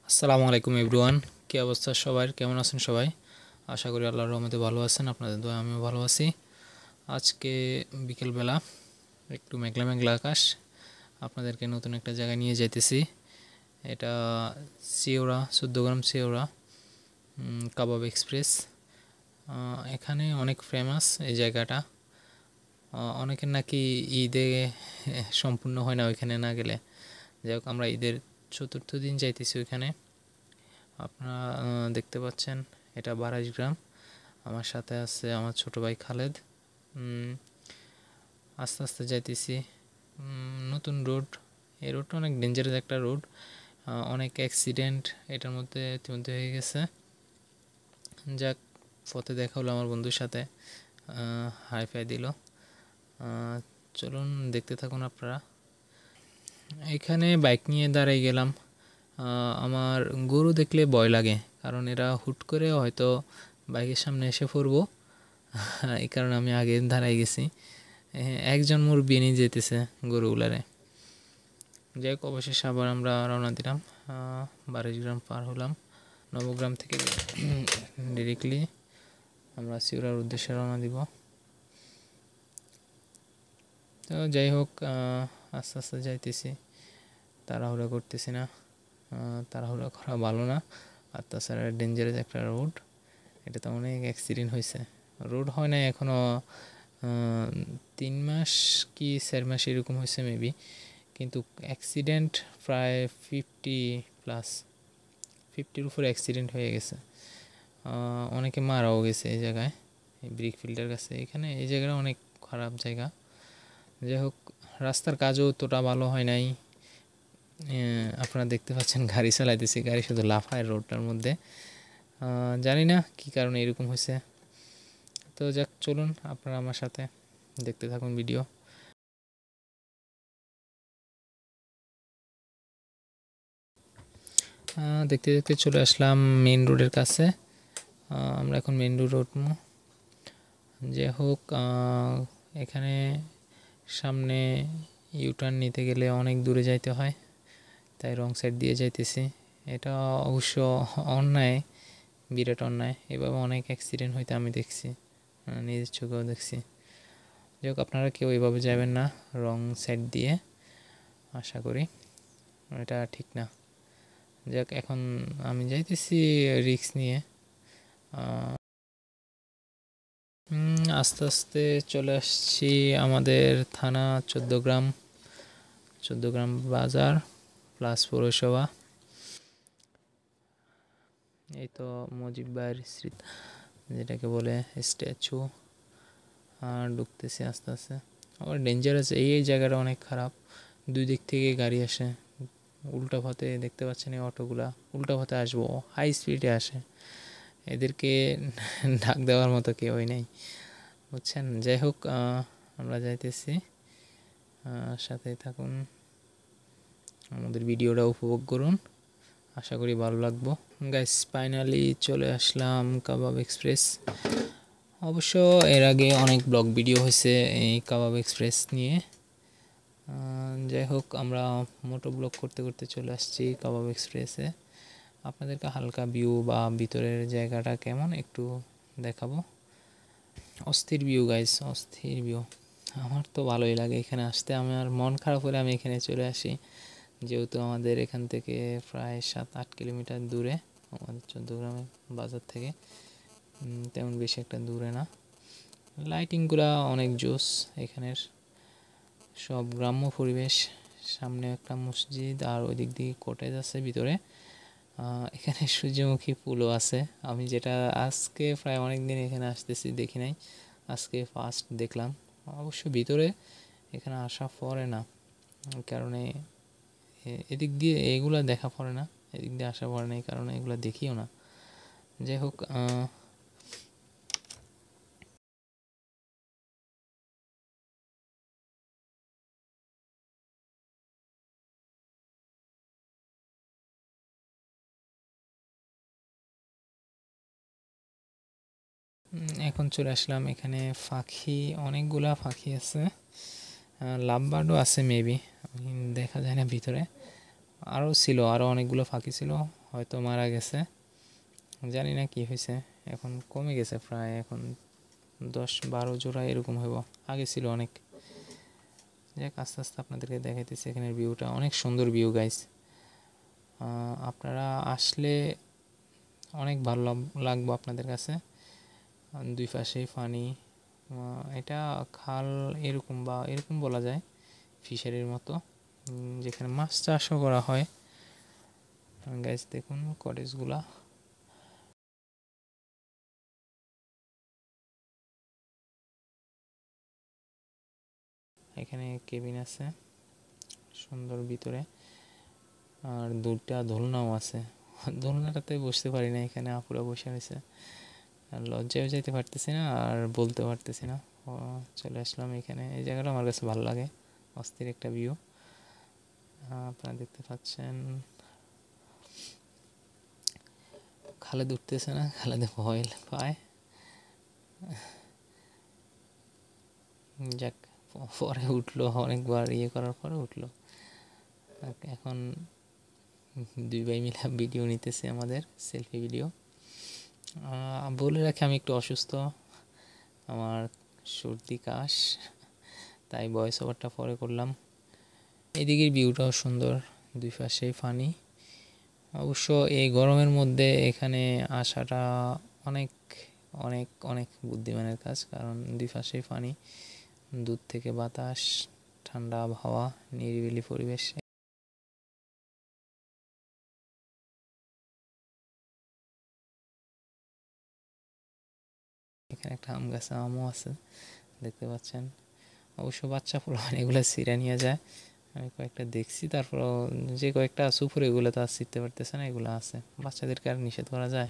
আসসালামু আলাইকুম এভরিওয়ান। কী অবস্থা সবার, কেমন আছেন সবাই? আশা করি আল্লাহর রহমতে ভালো আছেন, আপনাদের দোয়া আমিও ভালো আছি। আজকে বিকেলবেলা একটু মেঘলা মেঘলা আকাশ, আপনাদেরকে নতুন একটা জায়গায় নিয়ে যাইতেছি। এটা সিওড়া, 14 গ্রাম সিওড়া কাবাব এক্সপ্রেস। এখানে অনেক ফেমাস এই জায়গাটা। অনেকের নাকি ঈদে সম্পূর্ণ হয় না ওইখানে না গেলে। যাই হোক, আমরা ঈদের চতুর্থ দিন যাইতেছি ওইখানে। আপনারা দেখতে পাচ্ছেন এটা 22 গ্রাম। আমার সাথে আছে আমার ছোট ভাই খালেদ। আস্তে আস্তে যাইতেছি। নতুন রোড, এই রোডটা অনেক ডেঞ্জারাস একটা রোড, অনেক অ্যাক্সিডেন্ট এটার মধ্যে ইতিমধ্যে হয়ে গেছে। যাক, পথে দেখা হলো আমার বন্ধুর সাথে, হাই ফাই দিল। চলুন দেখতে থাকুন আপনারা। এখানে বাইক নিয়ে দাঁড়াই গেলাম। আমার গরু দেখলে ভয় লাগে, কারণ এরা হুট করে হয়তো বাইকের সামনে এসে পড়বো, এই কারণে আমি আগে দাঁড়াই গেছি। একজন মুরব্বি নিয়ে যেতেছে গরুগুলারে। যাই হোক, অবশেষে আবার আমরা রওনা দিলাম। 22 গ্রাম পার হলাম। নবগ্রাম থেকে ডিরেক্টলি আমরা সিউড়ার উদ্দেশ্যে রওনা দিব। তো যাই হোক, আস্তে আস্তে যাইতেছি, তাড়াহুড়া করতেছি না। তাড়াহুড়া করা ভালো না, আর তাছাড়া ডেঞ্জারাস একটা রোড, এটাতে অনেক অ্যাক্সিডেন্ট হয়েছে। রোড হয় না এখনও 3 মাস কি 4 মাস এরকম হয়েছে মেবি, কিন্তু অ্যাক্সিডেন্ট প্রায় 50+, 50-র উপরে অ্যাক্সিডেন্ট হয়ে গেছে। অনেকে মারাও গেছে এই জায়গায়, এই ব্রিক ফিল্ডের কাছে। এখানে এই জায়গাটা অনেক খারাপ জায়গা। যাই হোক, রাস্তার কাজও অতটা ভালো হয় নাই। আপনারা দেখতে পাচ্ছেন গাড়ি চালাইতেছি, গাড়ি শুধু লাফায় রোডটার মধ্যে। জানি না কী কারণে এরকম হয়েছে। তো যাক, চলুন আপনারা আমার সাথে দেখতে থাকুন ভিডিও। দেখতে দেখতে চলে আসলাম মেন রোডের কাছে। আমরা এখন মেন রোড উঠবো। যাই হোক, এখানে সামনে ইউটার্ন নিতে গেলে অনেক দূরে যাইতে হয়, তাই রং সাইড দিয়ে যাইতেছি। এটা অবশ্য অন্যায়, বিরাট অন্যায়। এভাবে অনেক অ্যাক্সিডেন্ট হইতে আমি দেখছি, নিজের চোখেও দেখছি। যাই হোক, আপনারা কেউ এভাবে যাবেন না রং সাইড দিয়ে, আশা করি এটা ঠিক না। যাক, এখন আমি যাইতেছি রিস্ক নিয়ে। আস্তে আস্তে চলে আসছি আমাদের থানা 14 গ্রাম, 14 গ্রাম বাজার প্লাস পৌরসভা। এই তো মুজিব ভাইয়ের স্মৃতি, যেটাকে বলে স্ট্যাচু। ঢুকতেছি আস্তে আস্তে। আবার ডেঞ্জারাস, এই জায়গাটা অনেক খারাপ। দুই দিক থেকে গাড়ি আসে, উল্টা পথে দেখতে পাচ্ছেন এই অটোগুলা উল্টা পথে আসবো, হাই স্পিডে আসে। এদেরকে ডাক দেওয়ার মতো কেউই নেই, বুঝছেন। যাই হোক, আমরা যাইতেছি, সাথেই থাকুন, আমাদের ভিডিওটা উপভোগ করুন, আশা করি ভালো লাগবো। গাইস, ফাইনালি চলে আসলাম কাবাব এক্সপ্রেস। অবশ্য এর আগে অনেক ব্লগ ভিডিও হয়েছে এই কাবাব এক্সপ্রেস নিয়ে। যাই হোক, আমরা মোটো ব্লগ করতে করতে চলে আসছি কাবাব এক্সপ্রেসে। আপনাদেরকে হালকা ভিউ বা ভিতরের জায়গাটা কেমন একটু দেখাবো। অস্থির ভিউ গাইস, অস্থির ভিউ। আমার তো ভালোই লাগে এখানে আসতে। আমার মন খারাপ হলে আমি এখানে চলে আসি, যেহেতু আমাদের এখান থেকে প্রায় 7-8 কিলোমিটার দূরে আমাদের 14 গ্রামের বাজার থেকে। তেমন বেশি একটা দূরে না। লাইটিংগুলো অনেক জোস এখানের, সব গ্রাম্য পরিবেশ। সামনে একটা মসজিদ, আর ওই দিক দিয়ে কটেজ আছে ভিতরে। এখানে সূর্যমুখী ফুলও আছে, আমি যেটা আজকে প্রায় অনেক দিন এখানে আসতেছি দেখি নাই, আজকে ফার্স্ট দেখলাম। অবশ্য ভিতরে এখানে আসা পড়ে না, কারণে এদিক দিয়ে এগুলো দেখা পড়ে না, এদিক দিয়ে আসা পড়ে না, এই কারণে এগুলো দেখিও না। যাই হোক, এখন চলে আসলাম এখানে। পাখি, অনেকগুলা পাখি আছে, লাভ বার্ডও আছে মেবি, দেখা যায় না ভিতরে। আরও ছিল, আরও অনেকগুলো পাখি ছিল, হয়তো মারা গেছে, জানি না কি হয়েছে। এখন কমে গেছে প্রায়, এখন 10-12 জোড়া এরকম হইব, আগে ছিল অনেক। যাক, আস্তে আস্তে আপনাদেরকে দেখাইতেছি এখানের ভিউটা, অনেক সুন্দর ভিউ গাইস। আপনারা আসলে অনেক ভালো লাগবো আপনাদের কাছে। দুই পাশেই পানি, এটা খাল এরকম বা এরকম বলা যায়, ফিশারির মতো, যেখানে মাছ চাষও করা হয়। গাইস দেখুন কটেজগুলা, এখানে কেবিন আছে সুন্দর ভিতরে, আর দুটা দোলনাও আছে। দোলনাটাতে বসতে পারি না, এখানে আপুরা বসে রয়েছে, আর লজ্জায় যাইতে পারতেছি না আর বলতে পারতেছি না। চলে আসলাম এখানে, এই জায়গাটা আমার কাছে ভালো লাগে, অস্থির একটা ভিউ। আপনারা দেখতে পাচ্ছেন খালেদ উঠতেছে না, খালেদে ভয় পায়। যাক, পরে উঠলো, অনেকবার ইয়ে করার পরে উঠলো। এখন দুই ভাই মিলে ভিডিও নিতেছে, আমাদের সেলফি ভিডিও। বলে রাখি আমি একটু অসুস্থ, আমার সর্দি কাশ, তাই ভয়েস ওভারটা পরে করলাম। এদিকের ভিউটাও সুন্দর, দুই পাশেই পানি। অবশ্য এই গরমের মধ্যে এখানে আসাটা অনেক অনেক অনেক বুদ্ধিমানের কাজ, কারণ দুই পাশেই পানি, দূর থেকে বাতাস, ঠান্ডা আবহাওয়া, নিরিবিলি পরিবেশ। এখানে একটা আম গাছে আমও আছে, দেখতে পাচ্ছেন। অবশ্য বাচ্চা পোলাপান এগুলো ছিঁড়ে নিয়ে যায়, আমি কয়েকটা দেখছি, তারপর যে কয়েকটা আছে উপরে এগুলো তো আর ছিঁড়তে পারতেছে না, এগুলো আছে। বাচ্চাদেরকে আর নিষেধ করা যায়?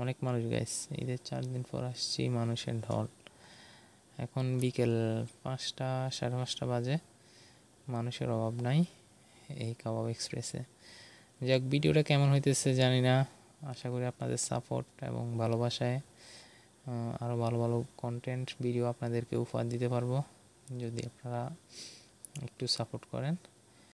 অনেক মানুষ গাইস, ঈদের 4 দিন পর আসছি, মানুষের ঢল। এখন বিকেল 5টা 5:30 বাজে, মানুষের অভাব নাই এই কাবাব এক্সপ্রেসে। যাক, ভিডিওটা কেমন হইতেছে জানি না, আশা করি আপনাদের সাপোর্ট এবং ভালোবাসায় আরও ভালো ভালো কন্টেন্ট ভিডিও আপনাদেরকে উপহার দিতে পারবো, যদি আপনারা একটু সাপোর্ট করেন।